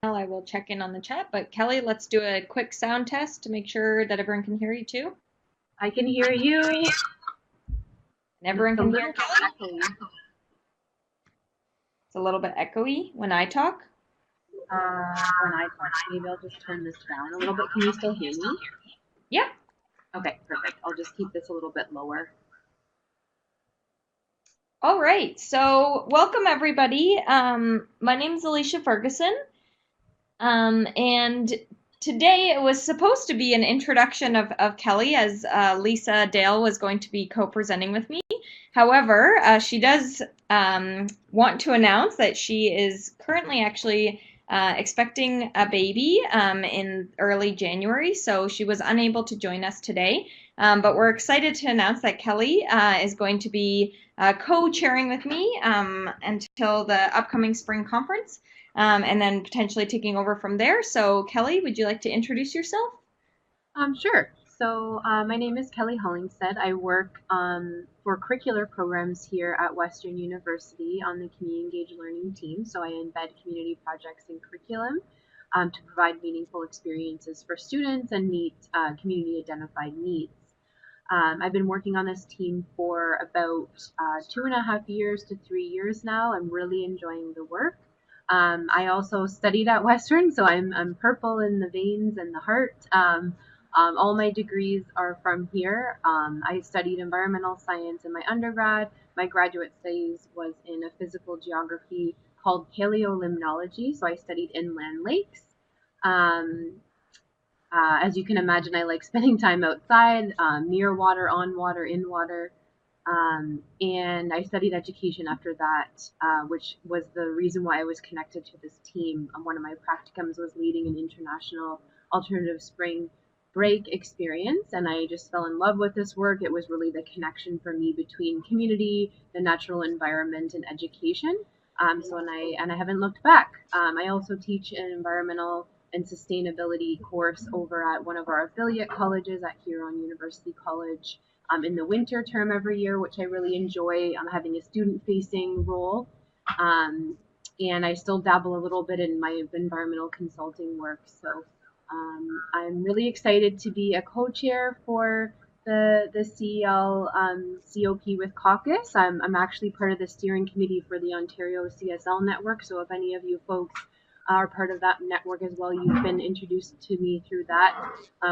I will check in on the chat, but Kelly, let's do a quick sound test to make sure that everyone can hear you too. I can hear you. And everyone It's a can hear little Kelly? echoey. It's a little bit echoey when I talk. When I talk, maybe I'll just turn this down a little bit. Can you still hear me? Yeah. Okay, perfect. I'll just keep this a little bit lower. All right. So welcome everybody. My name is Alicia Ferguson. And today it was supposed to be an introduction of Kelly, as Lisa Dale was going to be co-presenting with me. However, she does want to announce that she is currently actually expecting a baby in early January, so she was unable to join us today. But we're excited to announce that Kelly is going to be co-chairing with me until the upcoming spring conference. And then potentially taking over from there. So Kelly, would you like to introduce yourself? Sure. So my name is Kelly Hollingsted. I work for curricular programs here at Western University on the Community Engaged Learning team. So I embed community projects in curriculum to provide meaningful experiences for students and meet community identified needs. I've been working on this team for about 2.5 years to 3 years now. I'm really enjoying the work. I also studied at Western, so I'm purple in the veins and the heart. All my degrees are from here. I studied environmental science in my undergrad. My graduate studies was in a physical geography called paleolimnology, so I studied inland lakes. As you can imagine, I like spending time outside, near water, on water, in water. And I studied education after that, which was the reason why I was connected to this team. One of my practicums was leading an international alternative spring break experience, and I just fell in love with this work. It was really the connection for me between community, the natural environment, and education. And I haven't looked back. I also teach an environmental and sustainability course over at one of our affiliate colleges at Huron University College in the winter term every year, which I really enjoy. Having a student-facing role, and I still dabble a little bit in my environmental consulting work. So I'm really excited to be a co-chair for the CEL COP with CACUSS. I'm actually part of the steering committee for the Ontario CSL network. So if any of you folks are part of that network as well, you've been introduced to me through that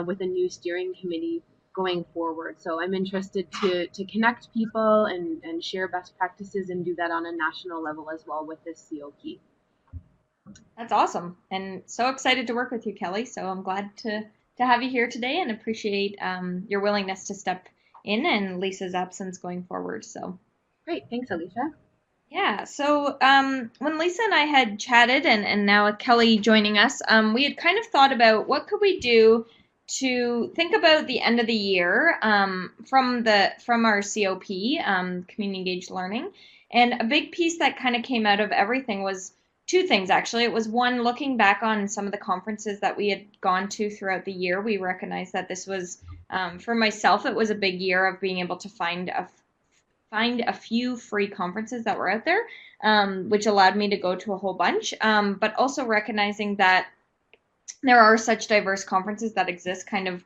with a new steering committee going forward. So I'm interested to connect people and share best practices and do that on a national level as well with this COP. That's awesome, and so excited to work with you, Kelly. So I'm glad to have you here today, and appreciate your willingness to step in and Lisa's absence going forward. So great, thanks, Alicia. Yeah, so when Lisa and I had chatted, and now with Kelly joining us, we had kind of thought about what could we do to think about the end of the year from our COP, Community Engaged Learning. And a big piece that kind of came out of everything was two things, actually. It was one, looking back on some of the conferences that we had gone to throughout the year. We recognized that this was, for myself, it was a big year of being able to find a few free conferences that were out there, which allowed me to go to a whole bunch, but also recognizing that there are such diverse conferences that exist kind of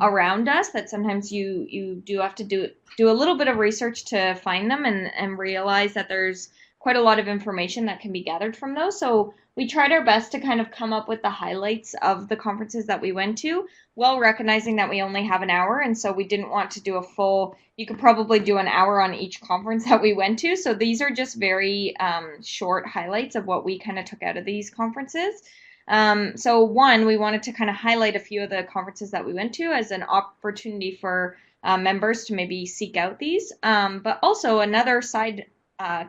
around us that sometimes you do have to do a little bit of research to find them, and realize that there's quite a lot of information that can be gathered from those. So we tried our best to kind of come up with the highlights of the conferences that we went to, while recognizing that we only have an hour, and so we didn't want to do a full, you could probably do an hour on each conference that we went to. So these are just very short highlights of what we kind of took out of these conferences. So one, we wanted to kind of highlight a few of the conferences that we went to as an opportunity for members to maybe seek out these. But also another side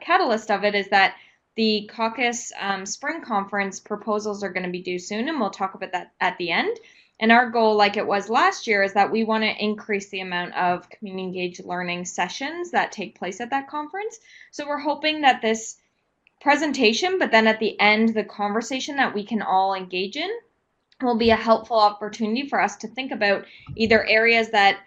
catalyst of it is that the CACUSS Spring Conference proposals are going to be due soon, and we'll talk about that at the end. And our goal, like it was last year, is that we want to increase the amount of community engaged learning sessions that take place at that conference. So we're hoping that this presentation, but then at the end, the conversation that we can all engage in will be a helpful opportunity for us to think about either areas that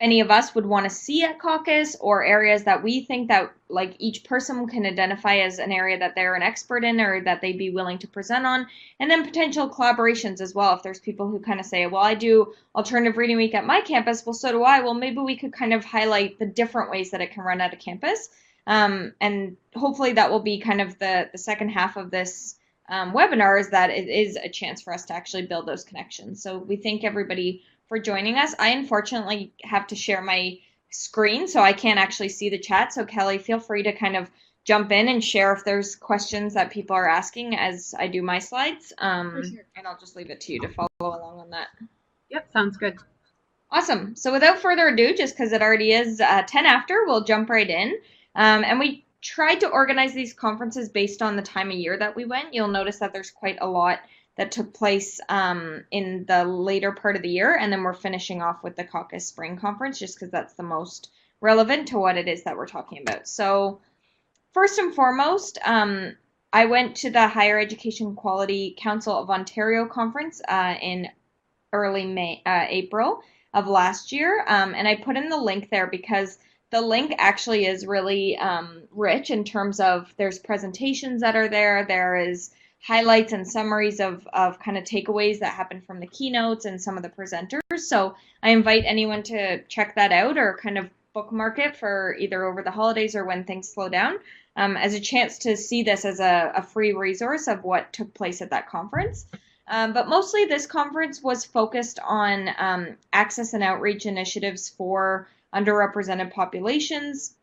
any of us would want to see at CACUSS, or areas that we think that like each person can identify as an area that they're an expert in or that they'd be willing to present on, and then potential collaborations as well. If there's people who kind of say, well, I do alternative reading week at my campus, well, so do I. Well, maybe we could kind of highlight the different ways that it can run at a campus. And hopefully that will be kind of the second half of this webinar, is that it is a chance for us to actually build those connections. So we thank everybody for joining us. I unfortunately have to share my screen, so I can't actually see the chat. So Kelly, feel free to kind of jump in and share if there's questions that people are asking as I do my slides. For sure. And I'll just leave it to you to follow along on that. Yep, sounds good. Awesome. So without further ado, just because it already is 10 after, we'll jump right in. And we tried to organize these conferences based on the time of year that we went. You'll notice that there's quite a lot that took place in the later part of the year, and then we're finishing off with the CACUSS Spring Conference, just because that's the most relevant to what it is that we're talking about. So first and foremost, I went to the Higher Education Quality Council of Ontario conference in early April of last year, and I put in the link there because the link actually is really rich in terms of there's presentations that are there, there is highlights and summaries of kind of takeaways that happen from the keynotes and some of the presenters. So I invite anyone to check that out or kind of bookmark it for either over the holidays or when things slow down, as a chance to see this as a free resource of what took place at that conference. But mostly this conference was focused on access and outreach initiatives for underrepresented populations.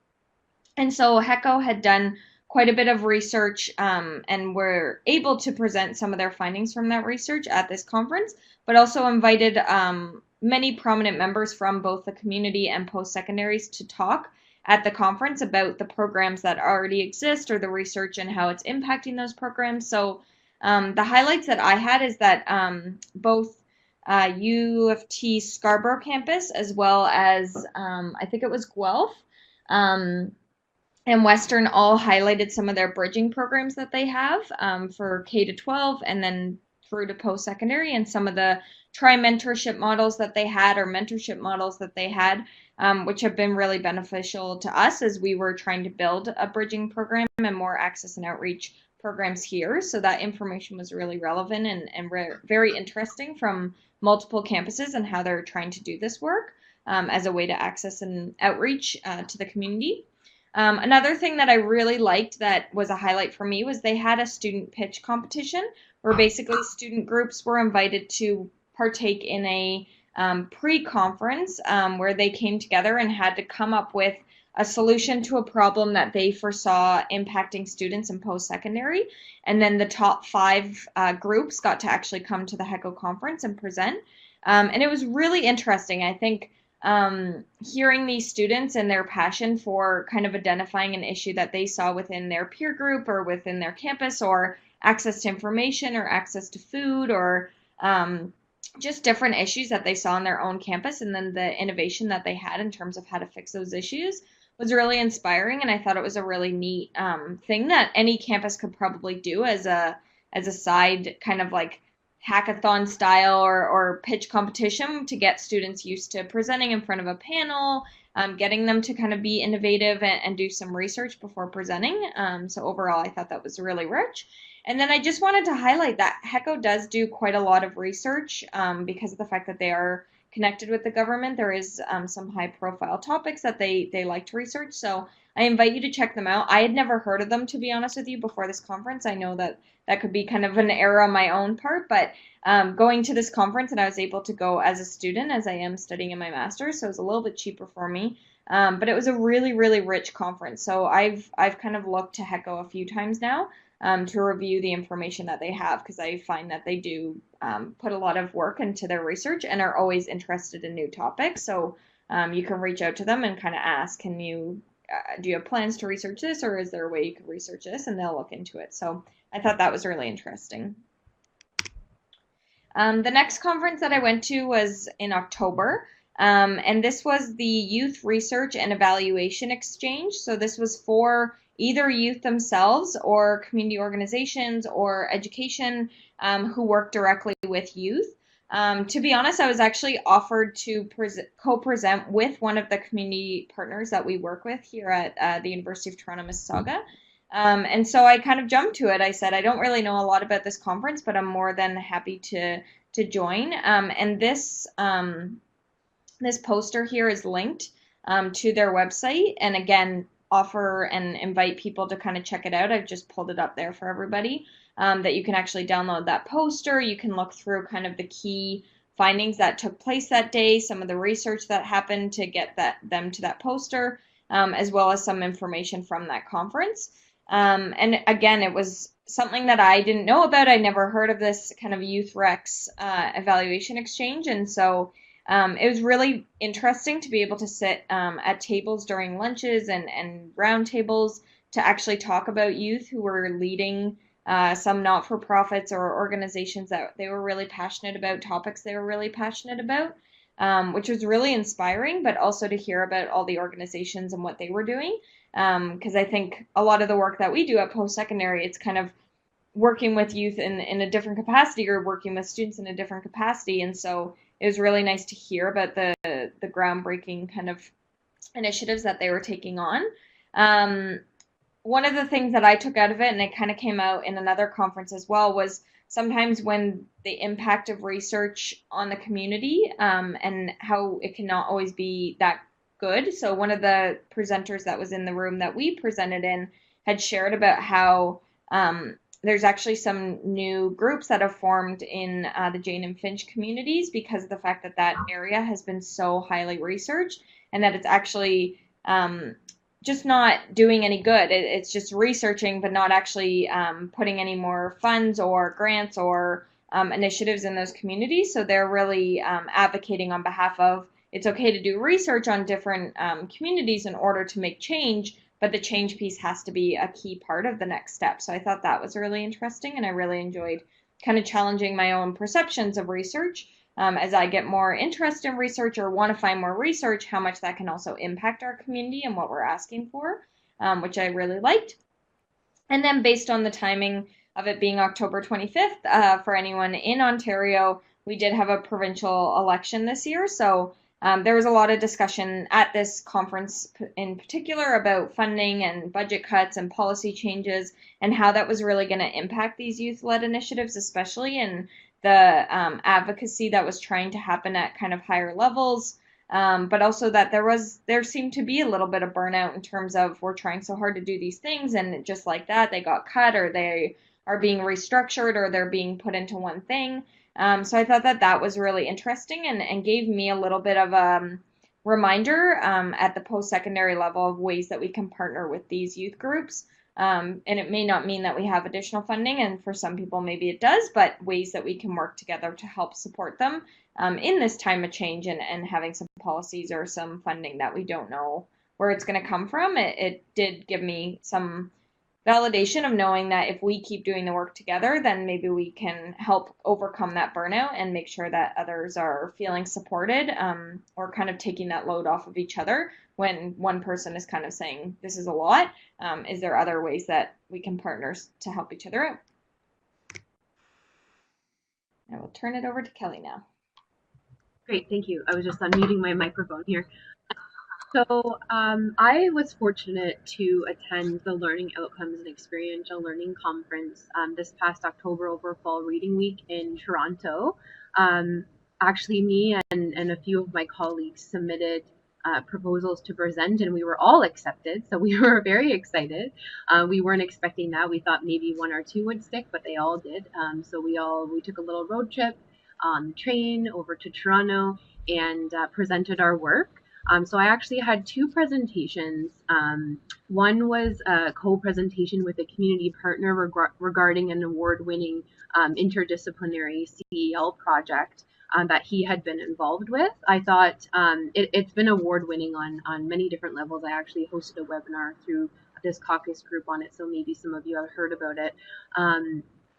And so HEQCO had done quite a bit of research and were able to present some of their findings from that research at this conference, but also invited many prominent members from both the community and post-secondaries to talk at the conference about the programs that already exist or the research and how it's impacting those programs. So the highlights that I had is that both U of T Scarborough campus, as well as I think it was Guelph, and Western, all highlighted some of their bridging programs that they have for K to 12 and then through to post-secondary, and some of the tri-mentorship models that they had, or mentorship models that they had, which have been really beneficial to us as we were trying to build a bridging program and more access and outreach programs here. So that information was really relevant and very interesting from multiple campuses and how they're trying to do this work as a way to access and outreach to the community. Another thing that I really liked that was a highlight for me was they had a student pitch competition where basically student groups were invited to partake in a pre-conference where they came together and had to come up with a solution to a problem that they foresaw impacting students in post-secondary. And then the top 5 groups got to actually come to the HEQCO conference and present. And it was really interesting. I think hearing these students and their passion for kind of identifying an issue that they saw within their peer group or within their campus, or access to information or access to food, or just different issues that they saw on their own campus, and then the innovation that they had in terms of how to fix those issues was really inspiring. And I thought it was a really neat thing that any campus could probably do as a side kind of like hackathon style or pitch competition to get students used to presenting in front of a panel, getting them to kind of be innovative and do some research before presenting. So overall, I thought that was really rich. And then I just wanted to highlight that HEQCO does do quite a lot of research because of the fact that they are connected with the government. There is some high profile topics that they like to research. So I invite you to check them out. I had never heard of them, to be honest with you, before this conference. I know that could be kind of an error on my own part, but going to this conference, and I was able to go as a student, as I am studying in my master's, so it was a little bit cheaper for me. But it was a really, really rich conference. So I've kind of looked to HEQCO a few times now to review the information that they have, because I find that they do put a lot of work into their research and are always interested in new topics. So you can reach out to them and kind of ask, do you have plans to research this, or is there a way you could research this? And they'll look into it. So I thought that was really interesting. The next conference that I went to was in October, and this was the Youth Research and Evaluation Exchange. So this was for either youth themselves or community organizations or education who work directly with youth. To be honest, I was actually offered to co-present with one of the community partners that we work with here at the University of Toronto, Mississauga. And so I kind of jumped to it. I said, I don't really know a lot about this conference, but I'm more than happy to join. And this poster here is linked to their website, and again, offer and invite people to kind of check it out. I've just pulled it up there for everybody, that you can actually download that poster. You can look through kind of the key findings that took place that day, some of the research that happened to get them to that poster, as well as some information from that conference. And again, it was something that I didn't know about. I never heard of this kind of YouthREX evaluation exchange, and so it was really interesting to be able to sit at tables during lunches and round tables to actually talk about youth who were leading some not-for-profits or organizations that they were really passionate about, topics they were really passionate about, which was really inspiring, but also to hear about all the organizations and what they were doing. Because I think a lot of the work that we do at post-secondary, it's kind of working with youth in a different capacity or working with students in a different capacity. And so it was really nice to hear about the groundbreaking kind of initiatives that they were taking on. One of the things that I took out of it, and it kind of came out in another conference as well, was sometimes when the impact of research on the community, and how it cannot always be that good. So one of the presenters that was in the room that we presented in had shared about how there's actually some new groups that have formed in the Jane and Finch communities because of the fact that that area has been so highly researched, and that it's actually just not doing any good. It's just researching, but not actually putting any more funds or grants or initiatives in those communities. So they're really advocating on behalf of it's okay to do research on different communities in order to make change, but the change piece has to be a key part of the next step. So I thought that was really interesting, and I really enjoyed kind of challenging my own perceptions of research. As I get more interest in research or want to find more research, how much that can also impact our community and what we're asking for, which I really liked. And then based on the timing of it being October 25th, for anyone in Ontario, we did have a provincial election this year. So there was a lot of discussion at this conference in particular about funding and budget cuts and policy changes and how that was really going to impact these youth-led initiatives, especially in the advocacy that was trying to happen at kind of higher levels, but also that there seemed to be a little bit of burnout in terms of we're trying so hard to do these things, and just like that they got cut or they are being restructured or they're being put into one thing. So I thought that was really interesting and gave me a little bit of a reminder at the post-secondary level of ways that we can partner with these youth groups. And it may not mean that we have additional funding, and for some people maybe it does, but ways that we can work together to help support them in this time of change and having some policies or some funding that we don't know where it's going to come from. It did give me some validation of knowing that if we keep doing the work together, then maybe we can help overcome that burnout and make sure that others are feeling supported, or kind of taking that load off of each other when one person is kind of saying, this is a lot. Is there other ways that we can partner to help each other out? I will turn it over to Kelly now. Great, thank you. I was just unmuting my microphone here. So I was fortunate to attend the Learning Outcomes and Experiential Learning Conference this past October over Fall Reading Week in Toronto. Actually, me and a few of my colleagues submitted proposals to present, and we were all accepted, so we were very excited. We weren't expecting that. We thought maybe one or two would stick, but they all did. So we took a little road trip on the train over to Toronto and presented our work. So I actually had two presentations. One was a co-presentation with a community partner regarding an award-winning interdisciplinary CEL project that he had been involved with. I thought it's been award-winning on many different levels. I actually hosted a webinar through this CACUSS group on it, so maybe some of you have heard about it.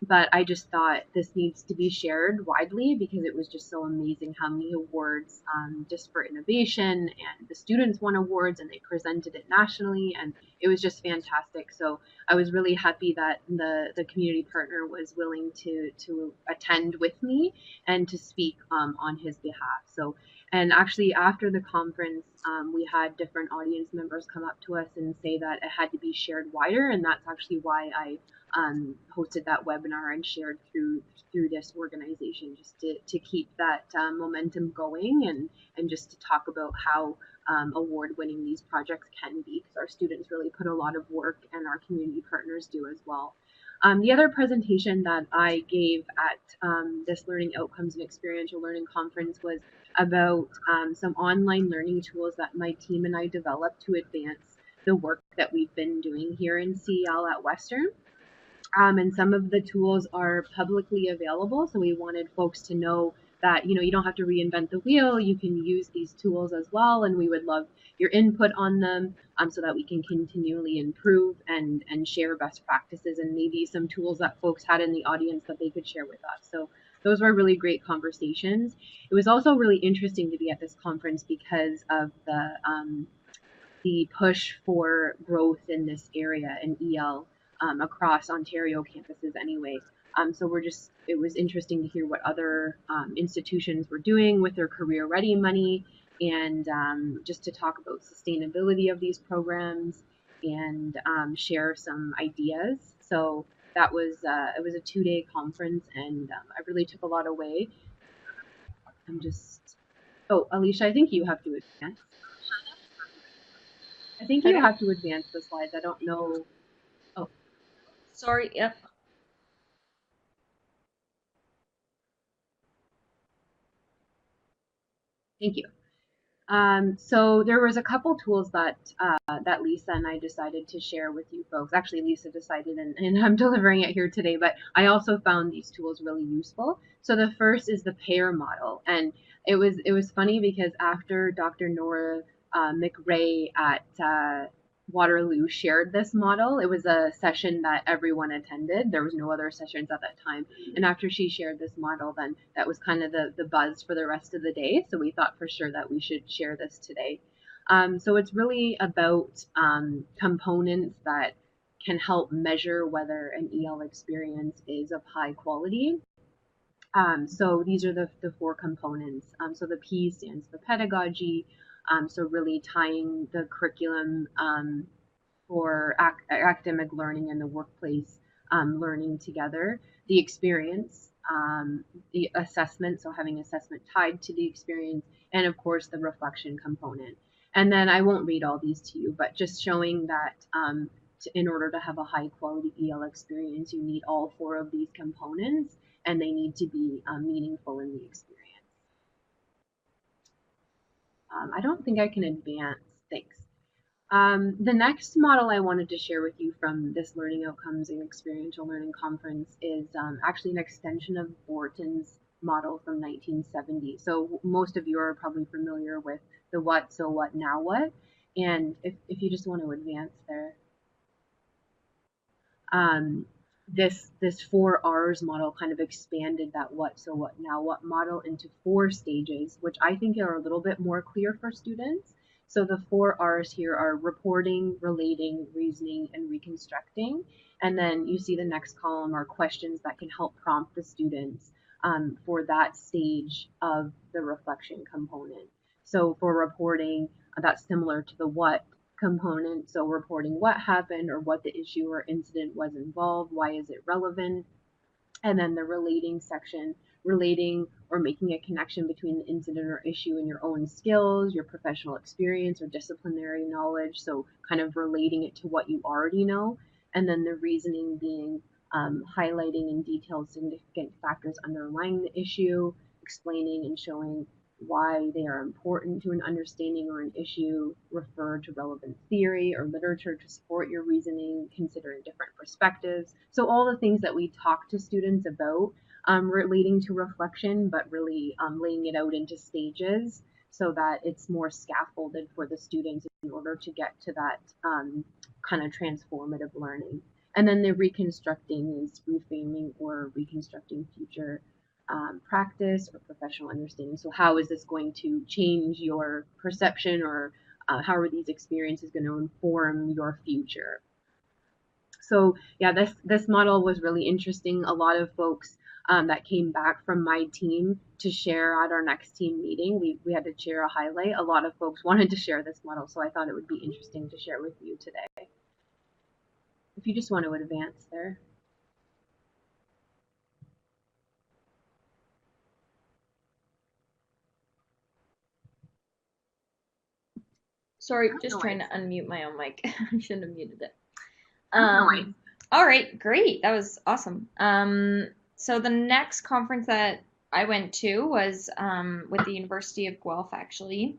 but I just thought this needs to be shared widely because it was just so amazing how many awards just for innovation, and the students won awards and they presented it nationally, and it was just fantastic. So I was really happy that the community partner was willing to attend with me and to speak on his behalf. So, and actually after the conference, we had different audience members come up to us and say that it had to be shared wider, and that's actually why I hosted that webinar and shared through this organization, just to keep that momentum going, and just to talk about how award winning these projects can be, because our students really put a lot of work and our community partners do as well. The other presentation that I gave at this Learning Outcomes and Experiential Learning Conference was about some online learning tools that my team and I developed to advance the work that we've been doing here in CEL at Western. And some of the tools are publicly available, so we wanted folks to know that you don't have to reinvent the wheel. You can use these tools as well, and we would love your input on them, so that we can continually improve and share best practices, and maybe some tools that folks had in the audience that they could share with us. So those were really great conversations. It was also really interesting to be at this conference because of the push for growth in this area in EL, across Ontario campuses anyway. So it was interesting to hear what other institutions were doing with their career ready money, and just to talk about sustainability of these programs, and share some ideas. So it was a 2 day conference, and I really took a lot away. I'm just, oh, Alicia, I think you have to advance. I think you Okay. have to advance the slides. I don't know. Oh, Sorry. Yep. thank you. So there was a couple tools that Lisa and I decided to share with you folks. Actually, Lisa decided, and I'm delivering it here today. But I also found these tools really useful. So the first is the pair model, and it was funny because after Dr. Nora McRae at Waterloo shared this model, it was a session that everyone attended. There was no other sessions at that time, and after she shared this model, then that was kind of the buzz for the rest of the day. So we thought for sure that we should share this today. So it's really about components that can help measure whether an EL experience is of high quality. So these are the four components. So the P stands for pedagogy. So really tying the curriculum for academic learning and the workplace learning together. The experience, the assessment, so having assessment tied to the experience, and of course the reflection component. And then I won't read all these to you, but just showing that in order to have a high quality EL experience, you need all four of these components, and they need to be meaningful in the experience. I don't think I can advance. Thanks. The next model I wanted to share with you from this Learning Outcomes and Experiential Learning Conference is actually an extension of Borton's model from 1970. So most of you are probably familiar with the what, so what, now what. And if you just want to advance there, um, this four R's model kind of expanded that what, so what, now what model into 4 stages, which I think are a little bit more clear for students. So the 4 R's here are reporting, relating, reasoning, and reconstructing. And then you see the next column are questions that can help prompt the students for that stage of the reflection component. So for reporting, that's similar to the what component. So reporting what happened or what the issue or incident was involved, why is it relevant, and then the relating section, relating or making a connection between the incident or issue and your own skills, your professional experience or disciplinary knowledge. So kind of relating it to what you already know. And then the reasoning being highlighting in detail significant factors underlying the issue, explaining and showing why they are important to an understanding or an issue, refer to relevant theory or literature to support your reasoning, considering different perspectives. So all the things that we talk to students about relating to reflection, but really laying it out into stages so that it's more scaffolded for the students in order to get to that kind of transformative learning. And then the reconstructing is reframing or reconstructing future practice or professional understanding. So how is this going to change your perception, or how are these experiences going to inform your future? So yeah, this model was really interesting. A lot of folks that came back from my team to share at our next team meeting, we had to share a highlight. A lot of folks wanted to share this model, so I thought it would be interesting to share with you today. If you just want to advance there. Sorry, Oh, no just trying worries. to unmute my own mic. I shouldn't have muted it. Oh, no worries. All right, great. That was awesome. So the next conference that I went to was with the University of Guelph, actually,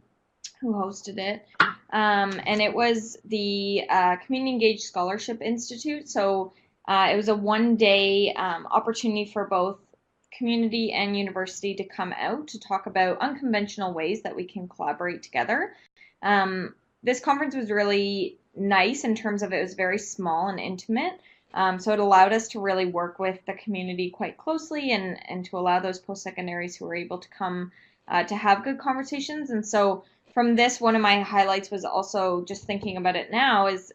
who hosted it. And it was the Community Engaged Scholarship Institute. So it was a one-day opportunity for both community and university to come out to talk about unconventional ways that we can collaborate together. This conference was really nice in terms of it was very small and intimate. So it allowed us to really work with the community quite closely and to allow those post-secondaries who were able to come to have good conversations. And so from this, one of my highlights was also just thinking about it now is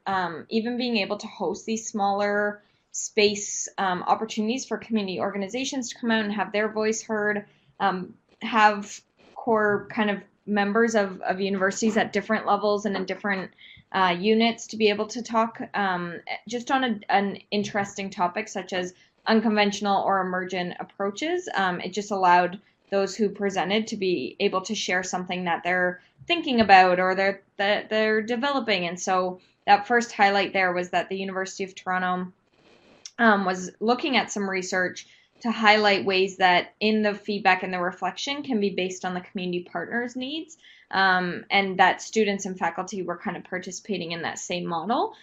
even being able to host these smaller space opportunities for community organizations to come out and have their voice heard, have core kind of members of universities at different levels and in different units to be able to talk just on an interesting topic such as unconventional or emergent approaches. It just allowed those who presented to be able to share something that they're thinking about or that they're developing. And so that first highlight there was that the University of Toronto was looking at some research to highlight ways that in the feedback and the reflection can be based on the community partners' needs, and that students and faculty were kind of participating in that same model.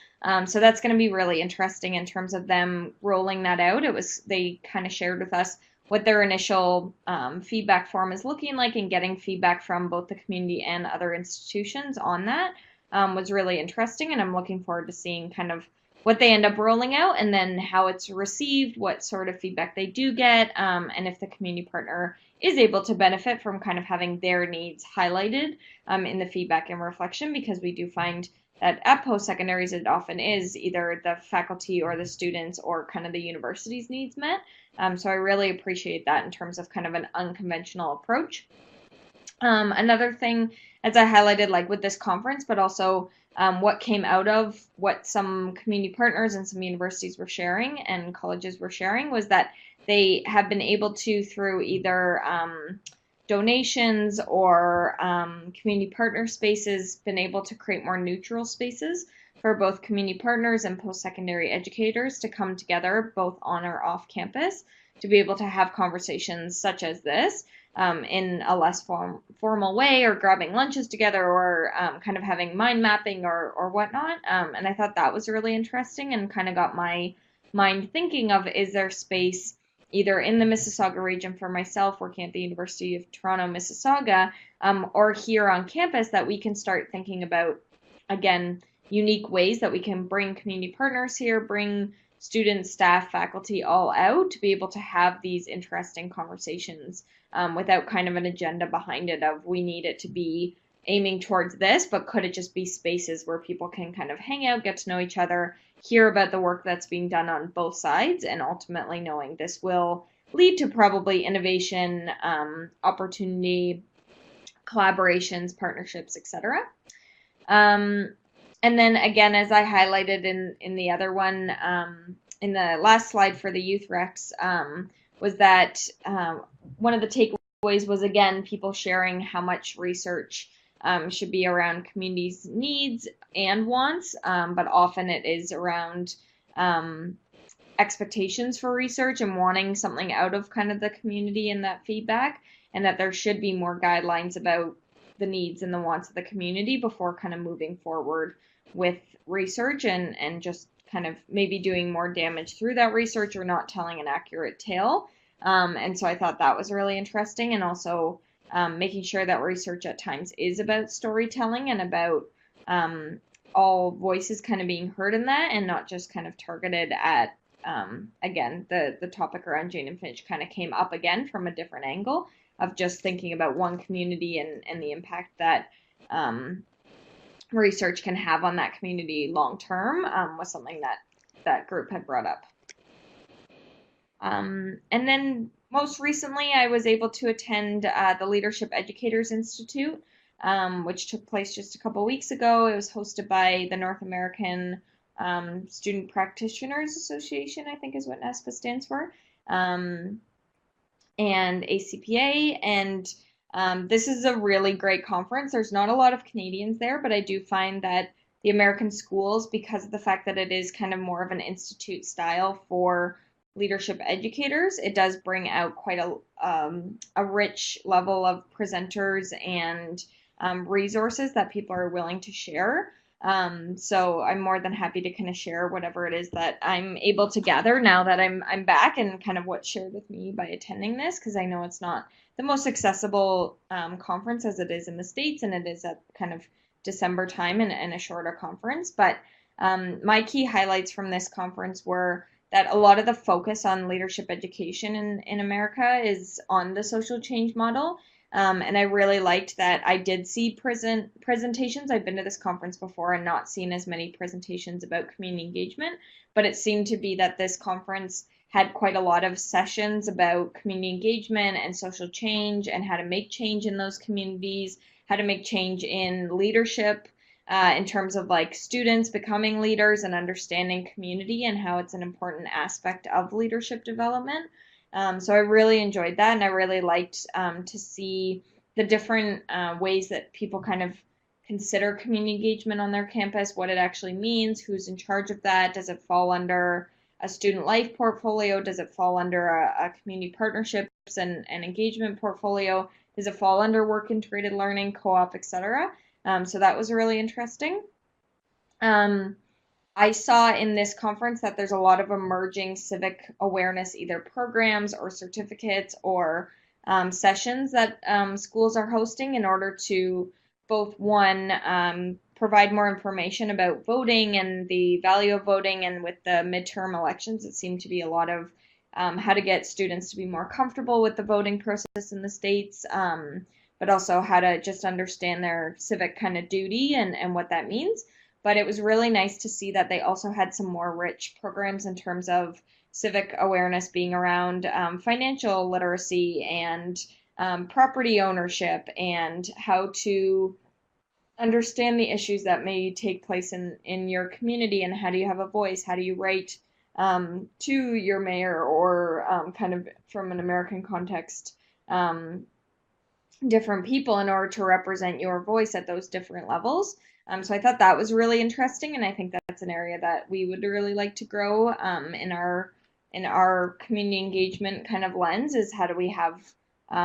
So that's going to be really interesting in terms of them rolling that out. They kind of shared with us what their initial feedback form is looking like, and getting feedback from both the community and other institutions on that was really interesting, and I'm looking forward to seeing kind of what they end up rolling out and then how it's received, what sort of feedback they do get, and if the community partner is able to benefit from kind of having their needs highlighted in the feedback and reflection, because we do find that at post-secondaries it often is either the faculty or the students or kind of the university's needs met. So I really appreciate that in terms of kind of an unconventional approach. Another thing, as I highlighted, like with this conference, but also what came out of what some community partners and some universities were sharing and colleges were sharing, was that they have been able to, through either donations or community partner spaces, been able to create more neutral spaces for both community partners and post-secondary educators to come together both on or off campus to be able to have conversations such as this in a less formal way, or grabbing lunches together, or kind of having mind mapping or whatnot. And I thought that was really interesting and kind of got my mind thinking of, is there space either in the Mississauga region for myself working at the University of Toronto, Mississauga, or here on campus, that we can start thinking about, again, unique ways that we can bring community partners here, bring students, staff, faculty all out to be able to have these interesting conversations without kind of an agenda behind it of we need it to be aiming towards this, but could it just be spaces where people can kind of hang out, get to know each other, hear about the work that's being done on both sides, and ultimately knowing this will lead to probably innovation, opportunity, collaborations, partnerships, etc. And then again, as I highlighted in the other one, in the last slide for the YouthREX, was that one of the takeaways was, again, people sharing how much research should be around communities' needs and wants, but often it is around expectations for research and wanting something out of kind of the community and that feedback, and that there should be more guidelines about the needs and the wants of the community before kind of moving forward with research and just kind of maybe doing more damage through that research or not telling an accurate tale. And so I thought that was really interesting, and also making sure that research at times is about storytelling and about all voices kind of being heard in that and not just kind of targeted at, again, the topic around Jane and Finch kind of came up again from a different angle of just thinking about one community and the impact that research can have on that community long term, was something that that group had brought up. And then most recently, I was able to attend the Leadership Educators Institute, which took place just a couple weeks ago. It was hosted by the North American Student Practitioners Association, I think is what NASPA stands for, and ACPA. And this is a really great conference. There's not a lot of Canadians there, but I do find that the American schools, because of the fact that it is kind of more of an institute style for leadership educators, it does bring out quite a rich level of presenters and resources that people are willing to share. So I'm more than happy to kind of share whatever it is that I'm able to gather now that I'm back, and kind of what's shared with me by attending this, because I know it's not the most accessible conference as it is in the States, and it is at kind of December time and a shorter conference. But my key highlights from this conference were that a lot of the focus on leadership education in America is on the social change model. And I really liked that I did see presentations. I've been to this conference before and not seen as many presentations about community engagement, but it seemed to be that this conference had quite a lot of sessions about community engagement and social change and how to make change in those communities, how to make change in leadership, in terms of like students becoming leaders and understanding community and how it's an important aspect of leadership development. So I really enjoyed that, and I really liked to see the different ways that people kind of consider community engagement on their campus, what it actually means, who's in charge of that, does it fall under a student life portfolio, does it fall under a community partnerships and engagement portfolio, does it fall under work integrated learning, co-op, etc. So that was really interesting. I saw in this conference that there's a lot of emerging civic awareness, either programs or certificates or sessions that schools are hosting in order to both, one, provide more information about voting and the value of voting, and with the midterm elections, it seemed to be a lot of how to get students to be more comfortable with the voting process in the States, but also how to just understand their civic kind of duty and what that means. But it was really nice to see that they also had some more rich programs in terms of civic awareness being around financial literacy and property ownership, and how to understand the issues that may take place in your community, and how do you have a voice, how do you write to your mayor, or kind of from an American context, different people in order to represent your voice at those different levels. So I thought that was really interesting, and I think that's an area that we would really like to grow in our community engagement kind of lens, is how do we have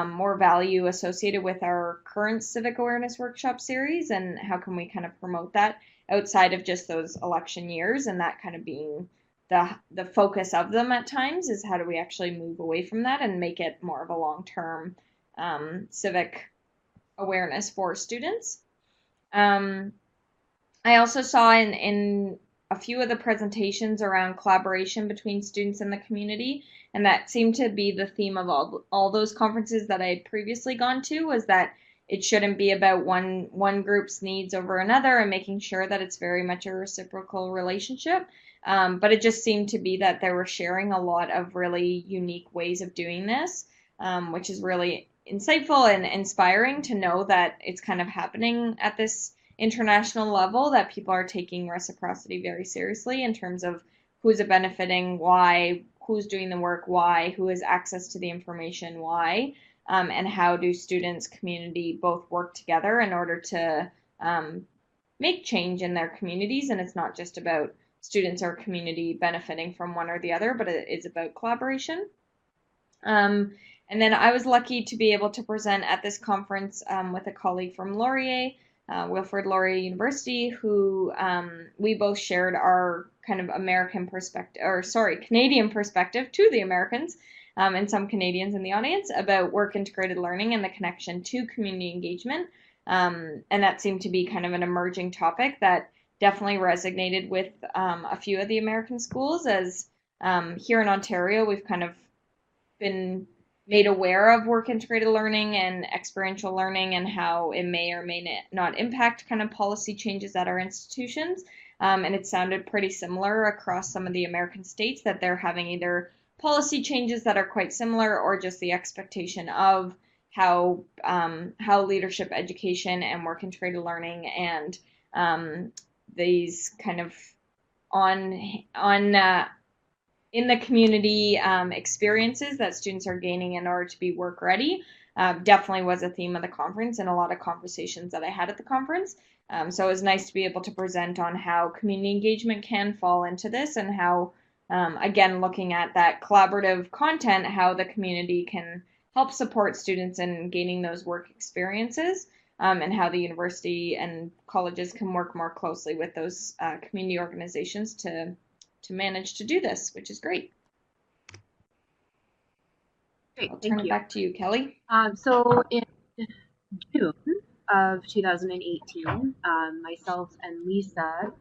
more value associated with our current civic awareness workshop series, and how can we kind of promote that outside of just those election years, and that kind of being the focus of them at times, is how do we actually move away from that and make it more of a long-term civic awareness for students. I also saw in a few of the presentations around collaboration between students and the community, and that seemed to be the theme of all those conferences that I had previously gone to, was that it shouldn't be about one group's needs over another, and making sure that it's very much a reciprocal relationship. But it just seemed to be that they were sharing a lot of really unique ways of doing this, which is really insightful and inspiring to know that it's kind of happening at this international level, that people are taking reciprocity very seriously in terms of who's it benefiting, why, who's doing the work, why, who has access to the information, why, and how do students, community both work together in order to make change in their communities. And it's not just about students or community benefiting from one or the other, but it is about collaboration. And then I was lucky to be able to present at this conference with a colleague from Laurier, Wilfrid Laurier University, who we both shared our kind of American perspective, or sorry, Canadian perspective to the Americans, and some Canadians in the audience, about work integrated learning and the connection to community engagement. And that seemed to be kind of an emerging topic that definitely resonated with a few of the American schools, as here in Ontario, we've kind of been made aware of work integrated learning and experiential learning and how it may or may not impact kind of policy changes at our institutions. And it sounded pretty similar across some of the American states that they're having either policy changes that are quite similar or just the expectation of how leadership education and work integrated learning and these kind of on in the community experiences that students are gaining in order to be work ready definitely was a theme of the conference and a lot of conversations that I had at the conference. So it was nice to be able to present on how community engagement can fall into this and how, again, looking at that collaborative content, how the community can help support students in gaining those work experiences. And how the university and colleges can work more closely with those community organizations to manage to do this, which is great. Great, I'll thank turn it you. back to you, Kelly. So in June of 2018, myself and Lisa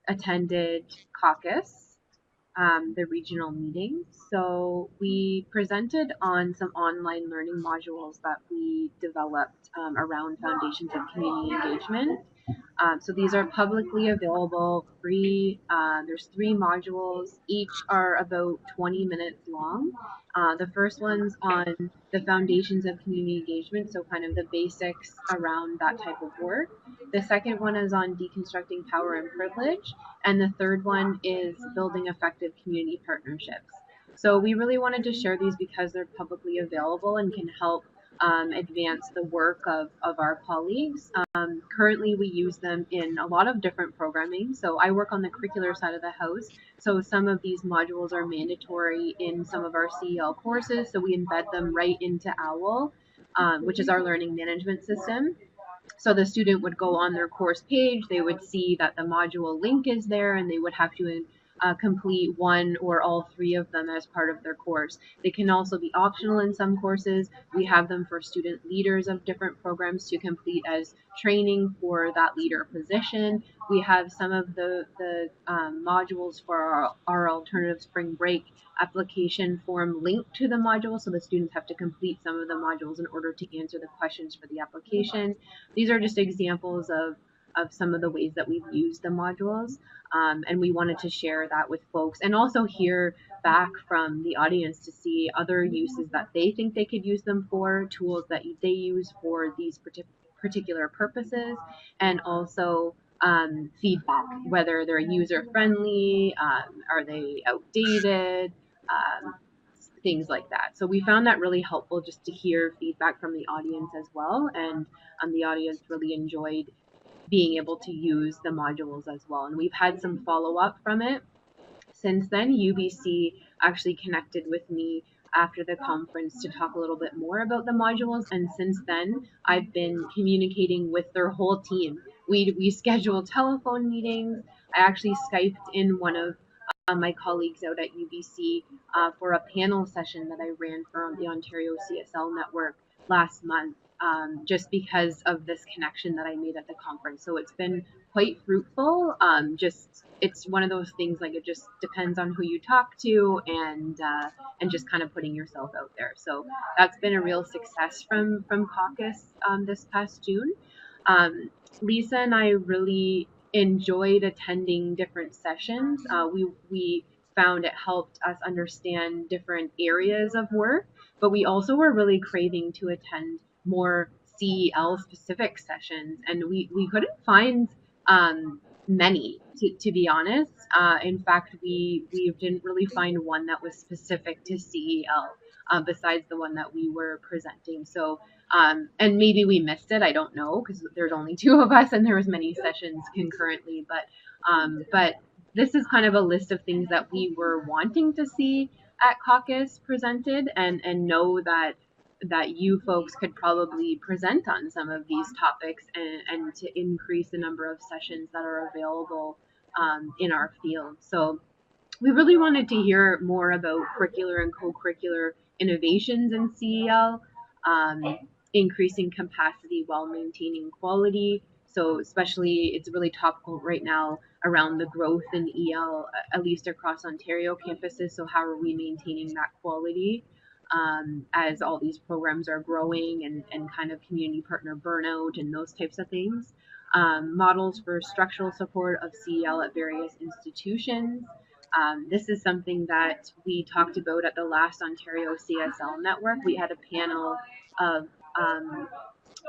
attended CACUSS, the regional meeting. So we presented on some online learning modules that we developed around foundations of community engagement. So these are publicly available, free. There's 3 modules. Each are about 20 minutes long. The first one's on the foundations of community engagement, so kind of the basics around that type of work. The second one is on deconstructing power and privilege. And the third one is building effective community partnerships. So we really wanted to share these because they're publicly available and can help advance the work of our colleagues. Currently, we use them in a lot of different programming. So I work on the curricular side of the house. So some of these modules are mandatory in some of our CEL courses. So we embed them right into OWL, which is our learning management system. So the student would go on their course page, they would see that the module link is there, and they would have to complete one or all 3 of them as part of their course. They can also be optional in some courses. We have them for student leaders of different programs to complete as training for that leader position. We have some of the modules for our alternative spring break application form linked to the module, so the students have to complete some of the modules in order to answer the questions for the application. These are just examples of some of the ways that we've used the modules, and we wanted to share that with folks and also hear back from the audience to see other uses that they think they could use them for, tools that they use for these particular purposes, and also feedback, whether they're user friendly, are they outdated, things like that. So we found that really helpful just to hear feedback from the audience as well, and the audience really enjoyed being able to use the modules as well. And we've had some follow up from it since then. UBC actually connected with me after the conference to talk a little bit more about the modules, and since then I've been communicating with their whole team. We schedule telephone meetings. I actually Skyped in one of my colleagues out at UBC for a panel session that I ran for the Ontario CSL network last month, just because of this connection that I made at the conference. So it's been quite fruitful. Just it's one of those things, like, it just depends on who you talk to, and just kind of putting yourself out there. So that's been a real success from CACUSS this past June. Lisa and I really enjoyed attending different sessions. We found it helped us understand different areas of work, but we also were really craving to attend more CEL specific sessions, and we couldn't find many, to be honest. In fact, we didn't really find one that was specific to CEL, besides the one that we were presenting. So and maybe we missed it, I don't know, because there's only 2 of us and there was many sessions concurrently, but this is kind of a list of things that we were wanting to see at CACUSS presented, and know that you folks could probably present on some of these topics, and to increase the number of sessions that are available in our field. So we really wanted to hear more about curricular and co-curricular innovations in CEL, increasing capacity while maintaining quality. So especially, it's really topical right now around the growth in EL, at least across Ontario campuses. So how are we maintaining that quality as all these programs are growing, and kind of community partner burnout and those types of things. Models for structural support of CEL at various institutions. This is something that we talked about at the last Ontario CSL network. We had a panel of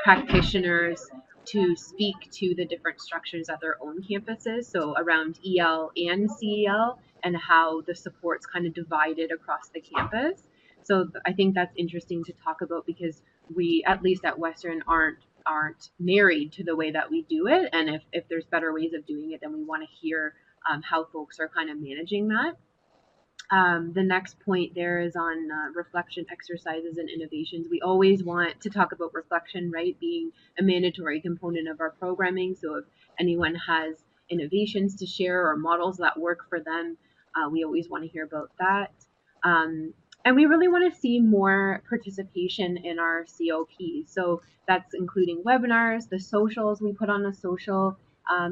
practitioners to speak to the different structures at their own campuses, so around EL and CEL, and how the support's kind of divided across the campus. So I think that's interesting to talk about, because we, at least at Western, aren't married to the way that we do it, and if there's better ways of doing it, then we want to hear how folks are kind of managing that. The next point there is on reflection exercises and innovations. We always want to talk about reflection, right, being a mandatory component of our programming. So if anyone has innovations to share or models that work for them, we always want to hear about that. And we really want to see more participation in our COP. So that's including webinars, the socials. We put on a social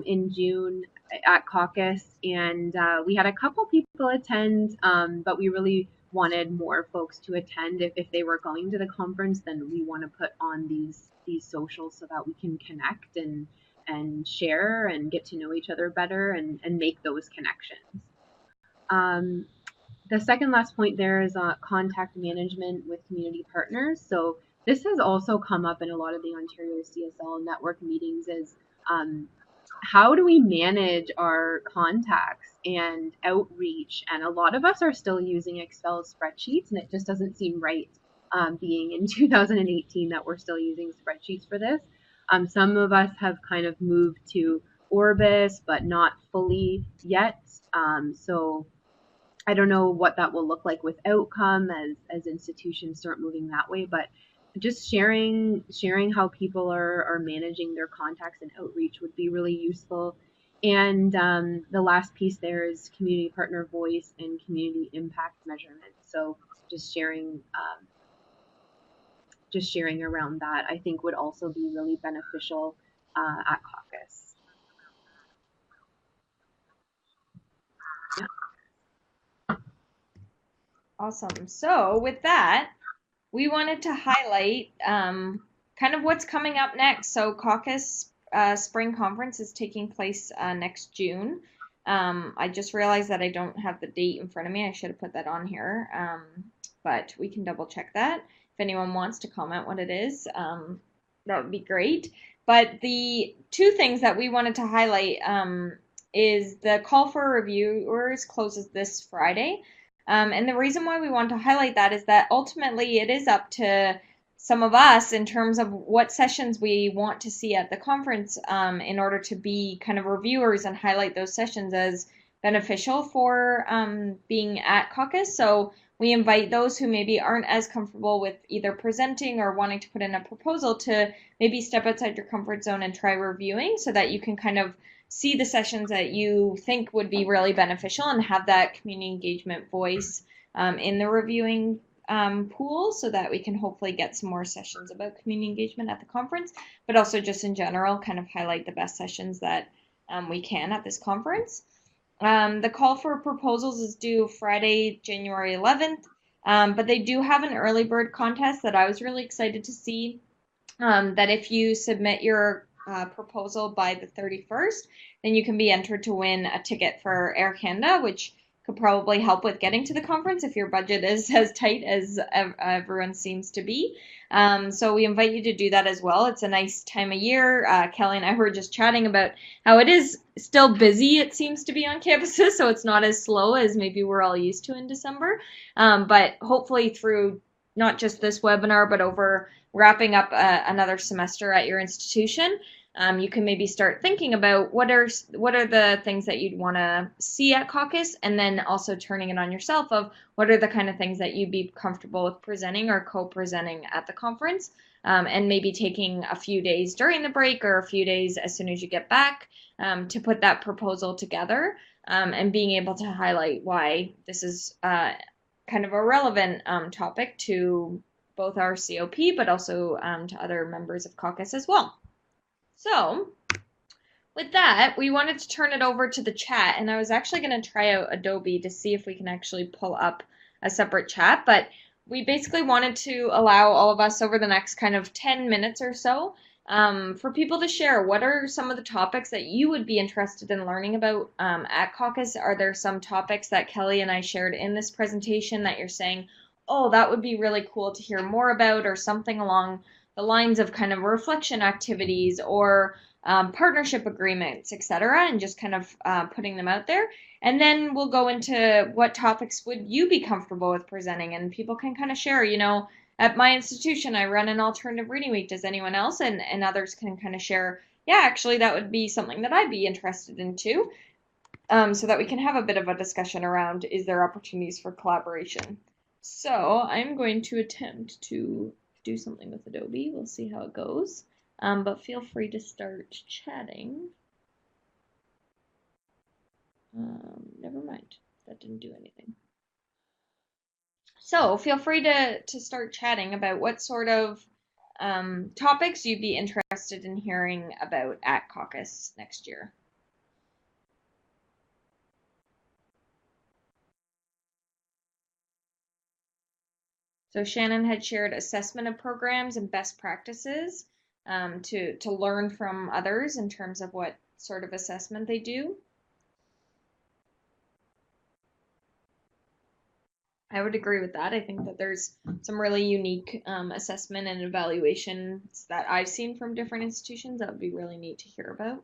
in June at CACUSS, and we had a couple people attend, but we really wanted more folks to attend. If they were going to the conference, then we want to put on these socials so that we can connect and share and get to know each other better, and make those connections. The second last point there is contact management with community partners. So this has also come up in a lot of the Ontario CSL network meetings, is how do we manage our contacts and outreach? And a lot of us are still using Excel spreadsheets, and it just doesn't seem right, being in 2018, that we're still using spreadsheets for this. Some of us have kind of moved to Orbis, but not fully yet. So I don't know what that will look like with outcome as institutions start moving that way, but just sharing how people are managing their contacts and outreach would be really useful. And the last piece there is community partner voice and community impact measurement. So just sharing around that, I think, would also be really beneficial at CACUSS. Yeah. Awesome. So with that, we wanted to highlight kind of what's coming up next. So CACUSS Spring Conference is taking place next June. I just realized that I don't have the date in front of me. I should have put that on here, but we can double check that. If anyone wants to comment what it is, that would be great. But the two things that we wanted to highlight is the call for reviewers closes this Friday. And the reason why we want to highlight that is that ultimately it is up to some of us in terms of what sessions we want to see at the conference, in order to be kind of reviewers and highlight those sessions as beneficial for being at CACUSS. So we invite those who maybe aren't as comfortable with either presenting or wanting to put in a proposal to maybe step outside your comfort zone and try reviewing, so that you can kind of see the sessions that you think would be really beneficial and have that community engagement voice in the reviewing pool, so that we can hopefully get some more sessions about community engagement at the conference, but also just in general kind of highlight the best sessions that we can at this conference. The call for proposals is due Friday, January 11th, but they do have an early bird contest that I was really excited to see, that if you submit your proposal by the 31st, then you can be entered to win a ticket for Air Canada, which could probably help with getting to the conference if your budget is as tight as everyone seems to be. So we invite you to do that as well. It's a nice time of year. Kelly and I were just chatting about how it is still busy, it seems to be, on campuses, so it's not as slow as maybe we're all used to in December. But hopefully through not just this webinar, but over wrapping up another semester at your institution, you can maybe start thinking about what are the things that you'd want to see at CACUSS, and then also turning it on yourself of what are the kind of things that you'd be comfortable with presenting or co-presenting at the conference, and maybe taking a few days during the break or a few days as soon as you get back to put that proposal together, and being able to highlight why this is kind of a relevant topic to both our COP, but also to other members of CACUSS as well. So With that, we wanted to turn it over to the chat, and I was actually going to try out Adobe to see if we can actually pull up a separate chat, but we basically wanted to allow all of us over the next kind of 10 minutes or so for people to share what are some of the topics that you would be interested in learning about at CACUSS. Are there some topics that Kelly and I shared in this presentation that you're saying, oh, that would be really cool to hear more about, or something along the lines of kind of reflection activities or partnership agreements, etc., and just kind of putting them out there. And then we'll go into what topics would you be comfortable with presenting, and people can kind of share, at my institution, I run an alternative reading week. Does anyone else? And others can kind of share, yeah, actually, that would be something that I'd be interested in too, so that we can have a bit of a discussion around is there opportunities for collaboration. So I'm going to attempt to do something with Adobe. We'll see how it goes. But feel free to start chatting. Never mind. That didn't do anything. So feel free to start chatting about what sort of topics you'd be interested in hearing about at CACUSS next year. So Shannon had shared assessment of programs and best practices to learn from others in terms of what sort of assessment they do. I would agree with that. I think that there's some really unique assessment and evaluations that I've seen from different institutions that would be really neat to hear about.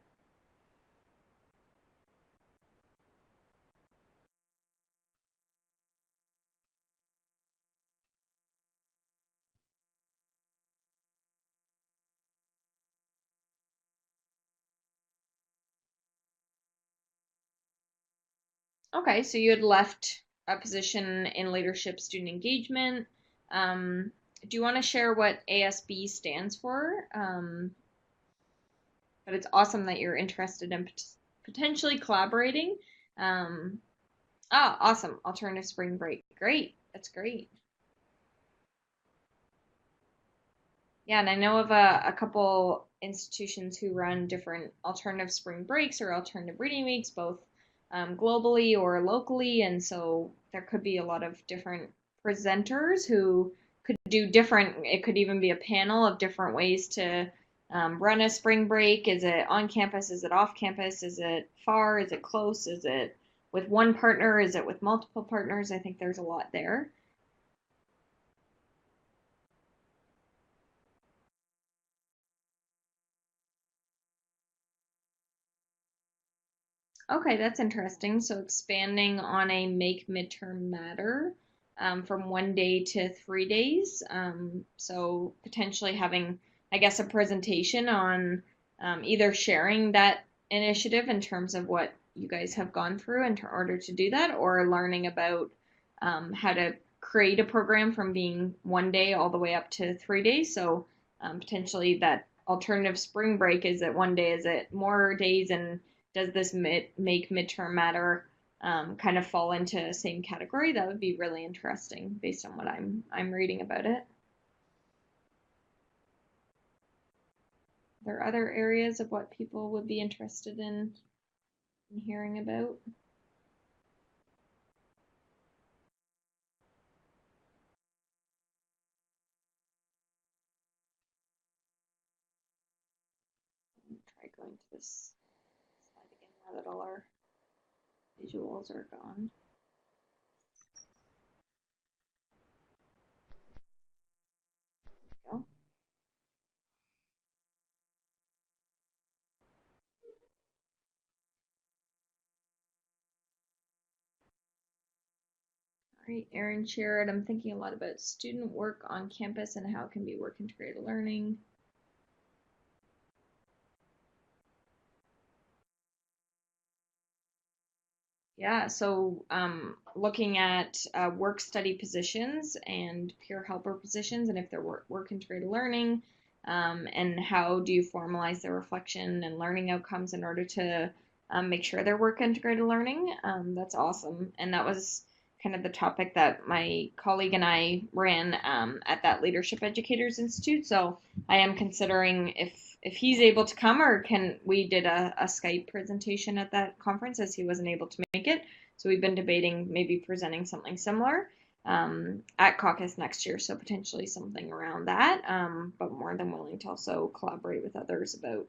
Okay, so you had left a position in leadership student engagement. Do you want to share what ASB stands for? But it's awesome that you're interested in potentially collaborating. Um, awesome. Alternative spring break. Great. That's great. Yeah, and I know of a couple institutions who run different alternative spring breaks or alternative reading weeks, both globally or locally. And so there could be a lot of different presenters who could do different, it could even be a panel of different ways to run a spring break. Is it on campus? Is it off campus? Is it far? Is it close? Is it with one partner? Is it with multiple partners? I think there's a lot there. Okay, that's interesting. So expanding on a make midterm matter from 1 day to 3 days. So potentially having, I guess, a presentation on either sharing that initiative in terms of what you guys have gone through in order to do that, or learning about how to create a program from being 1 day all the way up to 3 days. So potentially that alternative spring break, is it 1 day? Is it more days? And does this make midterm matter kind of fall into the same category? That would be really interesting based on what I'm reading about it. Are there other areas of what people would be interested in hearing about? Try going to this slide again now that all our visuals are gone. Go. All right, Erin shared, I'm thinking a lot about student work on campus and how it can be work integrated learning. Yeah, so looking at work study positions and peer helper positions, and if they're work integrated learning, and how do you formalize their reflection and learning outcomes in order to make sure they're work integrated learning. That's awesome. And that was kind of the topic that my colleague and I ran at that Leadership Educators Institute. So I am considering if if he's able to come, or we did a Skype presentation at that conference as he wasn't able to make it. So we've been debating maybe presenting something similar at CACUSS next year. So potentially something around that, but more than willing to also collaborate with others about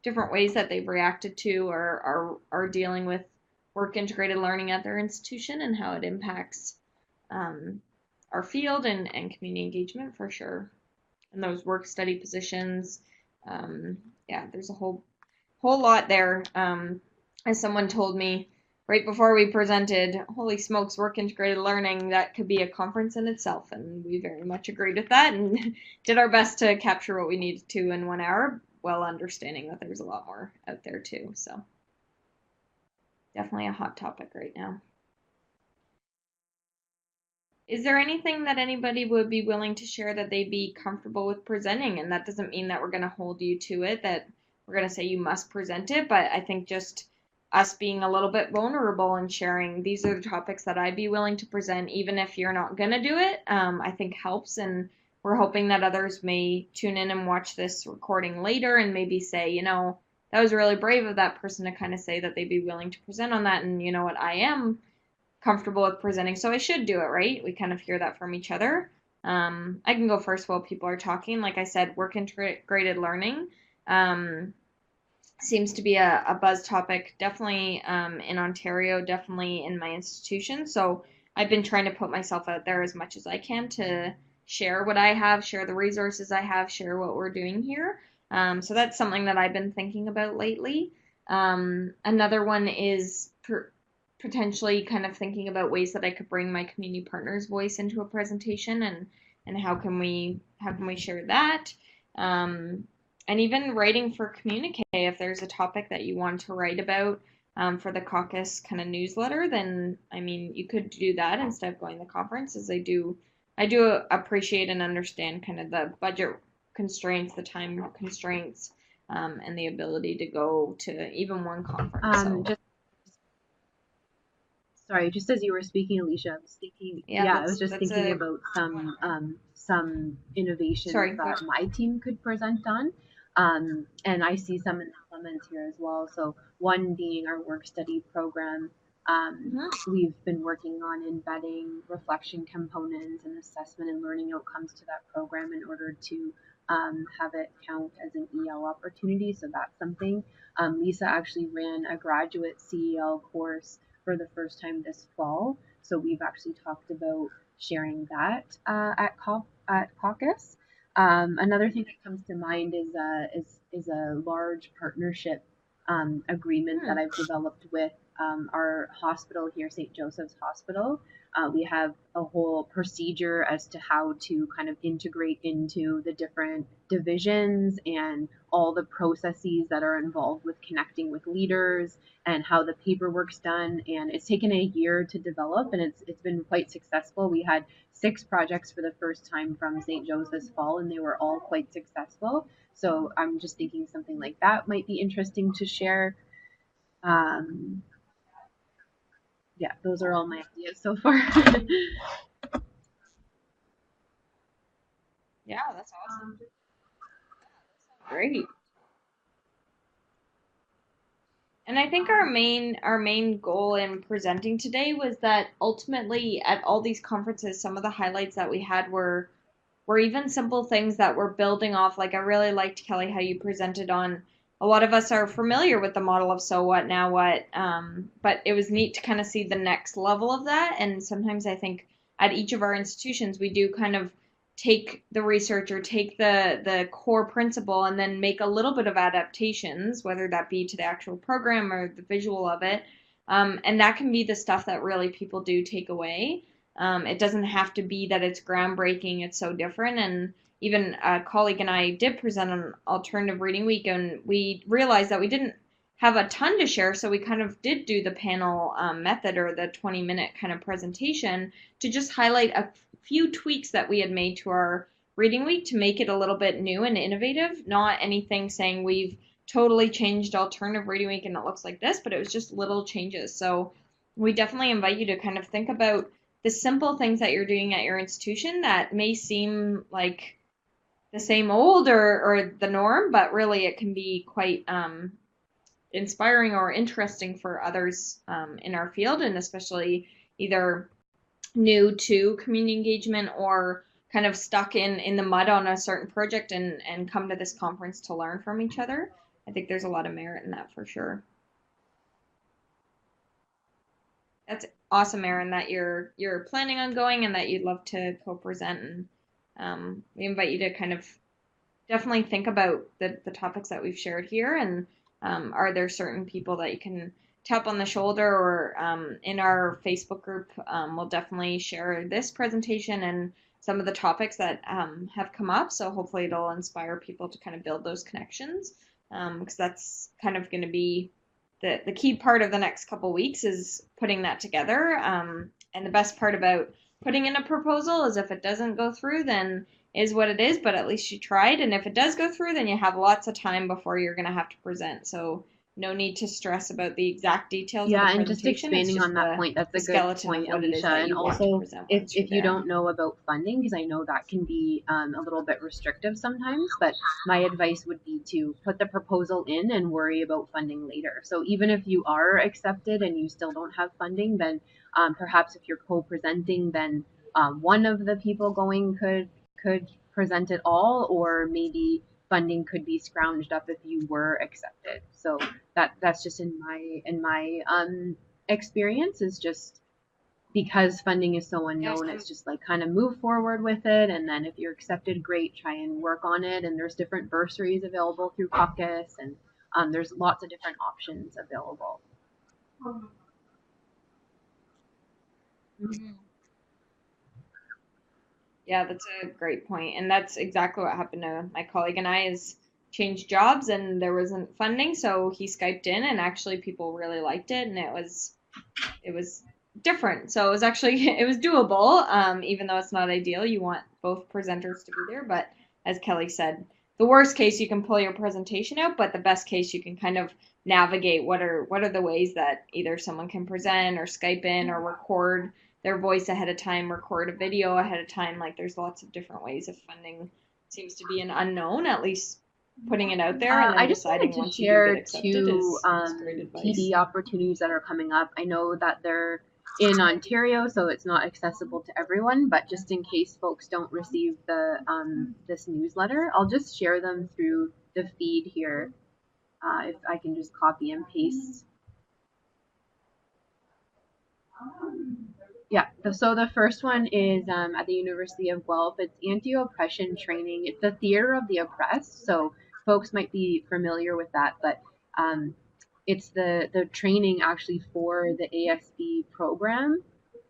different ways that they've reacted to or are dealing with work integrated learning at their institution and how it impacts our field and community engagement for sure. And those work study positions, yeah, there's a whole lot there. As someone told me right before we presented, holy smokes, work integrated learning, that could be a conference in itself. And we very much agreed with that and did our best to capture what we needed to in 1 hour, while understanding that there's a lot more out there too. So definitely a hot topic right now. Is there anything that anybody would be willing to share that they'd be comfortable with presenting? And that doesn't mean that we're going to hold you to it, that we're going to say you must present it, but I think just us being a little bit vulnerable and sharing these are the topics that I'd be willing to present, even if you're not going to do it, I think helps. And we're hoping that others may tune in and watch this recording later and maybe say, you know, that was really brave of that person to kind of say that they'd be willing to present on that. And you know what, I am comfortable with presenting, so I should do it, right? We kind of hear that from each other. I can go first while people are talking. Like I said, work integrated learning seems to be a buzz topic, definitely in Ontario, definitely in my institution. So I've been trying to put myself out there as much as I can to share what I have, share the resources I have, share what we're doing here. So that's something that I've been thinking about lately. Another one is potentially kind of thinking about ways that I could bring my community partner's voice into a presentation and how can we share that. And even writing for communique, if there's a topic that you want to write about for the CACUSS kind of newsletter, then I mean you could do that instead of going to the conference, as I do appreciate and understand kind of the budget constraints, the time constraints, and the ability to go to even one conference. So. Sorry, just as you were speaking, Alicia, I was thinking. Yeah, I was just thinking about some innovations that my team could present on, and I see some in the comments here as well. So one being our work study program. We've been working on embedding reflection components and assessment and learning outcomes to that program in order to have it count as an EL opportunity. So that's something. Lisa actually ran a graduate CEL course for the first time this fall. So we've actually talked about sharing that at CACUSS. Another thing that comes to mind is a large partnership agreement that I've developed with our hospital here, St. Joseph's Hospital. We have a whole procedure as to how to kind of integrate into the different divisions and all the processes that are involved with connecting with leaders and how the paperwork's done. And it's taken a year to develop, and it's been quite successful. We had 6 projects for the first time from St. Joseph's Fall, and they were all quite successful. So I'm just thinking something like that might be interesting to share. Yeah, those are all my ideas so far. Yeah, that's awesome. Great. And I think our main goal in presenting today was that ultimately at all these conferences, some of the highlights that we had were even simple things that we're building off. Like I really liked, Kelly, how you presented on a lot of us are familiar with the model of so what, now what, but it was neat to kind of see the next level of that. And sometimes I think at each of our institutions, we do kind of take the research or take the core principle and then make a little bit of adaptations, whether that be to the actual program or the visual of it. And that can be the stuff that really people do take away. It doesn't have to be that it's groundbreaking, it's so different. And even a colleague and I did present on Alternative Reading Week, and we realized that we didn't have a ton to share, so we kind of did do the panel method or the 20-minute kind of presentation to just highlight a few tweaks that we had made to our reading week to make it a little bit new and innovative. Not anything saying we've totally changed Alternative Reading Week and it looks like this, but it was just little changes. So we definitely invite you to kind of think about the simple things that you're doing at your institution that may seem like the same old or the norm, but really it can be quite inspiring or interesting for others in our field, and especially either new to community engagement or kind of stuck in the mud on a certain project and come to this conference to learn from each other. I think there's a lot of merit in that for sure. That's awesome, Erin, that you're planning on going and that you'd love to co-present. And we invite you to kind of definitely think about the topics that we've shared here. And are there certain people that you can tap on the shoulder, or in our Facebook group, we'll definitely share this presentation and some of the topics that have come up. So hopefully it'll inspire people to kind of build those connections, because that's kind of going to be the key part of the next couple weeks is putting that together. And the best part about putting in a proposal is if it doesn't go through, then is what it is, but at least you tried. And if it does go through, then you have lots of time before you're going to have to present. So no need to stress about the exact details of the Yeah, and just presentation. It's expanding just on that point, that's a good skeleton point, of what it is Alicia. that And you want to also, present if once you're if you there. don't know about funding, because I know that can be a little bit restrictive sometimes, but my advice would be to put the proposal in and worry about funding later. So even if you are accepted and you still don't have funding, then perhaps if you're co-presenting, then one of the people going could present it all, or maybe funding could be scrounged up if you were accepted. So that's just in my experience, is just because funding is so Yes, unknown, it's just like kind of move forward with it, and then if you're accepted, great, try and work on it. And there's different bursaries available through CACUSS, and there's lots of different options available. Mhm. Yeah, that's a great point. And that's exactly what happened to my colleague and I is changed jobs and there wasn't funding, so he Skyped in and actually people really liked it and it was different. So it was actually it was doable. Even though it's not ideal, you want both presenters to be there. But as Kelly said, the worst case you can pull your presentation out, but the best case you can kind of navigate what are the ways that either someone can present or Skype in or record their voice ahead of time, record a video ahead of time. Like there's lots of different ways. If funding seems to be an unknown, at least putting it out there and then I just wanted deciding to once you do get share accepted two is great advice. TD opportunities that are coming up. I know that they're in Ontario, so it's not accessible to everyone, but just in case folks don't receive the this newsletter, I'll just share them through the feed here. If I can just copy and paste. Yeah, so the first one is at the University of Guelph. It's anti-oppression training. It's the theater of the oppressed, so folks might be familiar with that, but um, it's the training actually for the ASB program.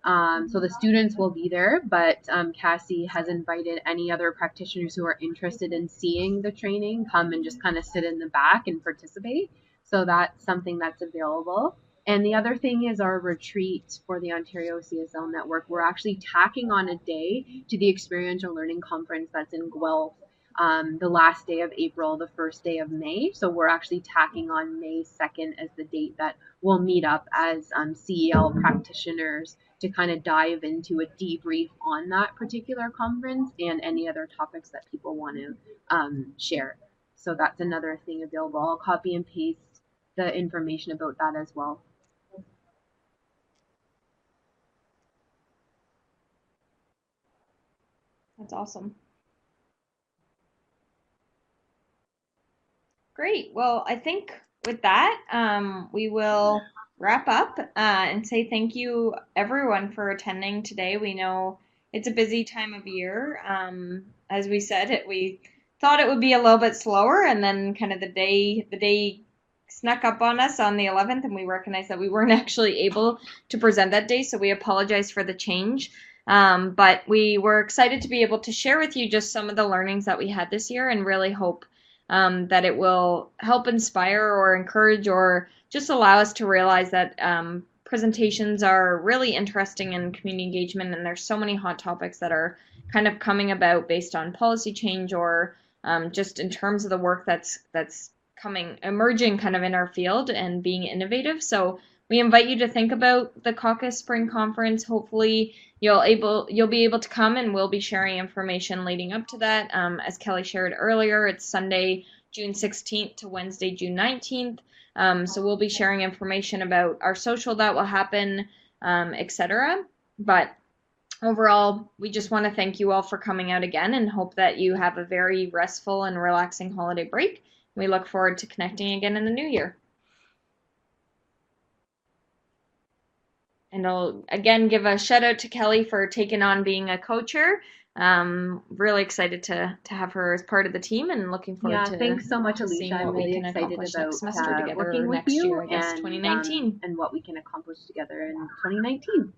So the students will be there, but Cassie has invited any other practitioners who are interested in seeing the training come and just kind of sit in the back and participate. So that's something that's available. And the other thing is our retreat for the Ontario CSL Network. We're actually tacking on a day to the Experiential Learning Conference that's in Guelph, the last day of April, the first day of May. So we're actually tacking on May 2nd as the date that we'll meet up as CEL practitioners to kind of dive into a debrief on that particular conference and any other topics that people want to share. So that's another thing available. I'll copy and paste the information about that as well. That's awesome. Great. Well, I think with that, we will wrap up and say thank you everyone for attending today. We know it's a busy time of year. As we said, we thought it would be a little bit slower, and then kind of the day snuck up on us on the 11th, and we recognized that we weren't actually able to present that day. So we apologize for the change. But we were excited to be able to share with you just some of the learnings that we had this year, and really hope that it will help inspire or encourage or just allow us to realize that presentations are really interesting in community engagement, and there's so many hot topics that are kind of coming about based on policy change or just in terms of the work that's emerging kind of in our field and being innovative. So we invite you to think about the CACUSS Spring Conference. Hopefully, you'll be able to come, and we'll be sharing information leading up to that. As Kelly shared earlier, it's Sunday, June 16th to Wednesday, June 19th. So we'll be sharing information about our social that will happen, etc. But overall, we just want to thank you all for coming out again and hope that you have a very restful and relaxing holiday break. We look forward to connecting again in the new year. And I'll again give a shout out to Kelly for taking on being a co-chair. Really excited to have her as part of the team and looking forward Yeah, thanks so much, to seeing Alicia. I'm what we really can excited accomplish about next semester together, working or with next you year, I guess, and 2019. what we can accomplish together in 2019.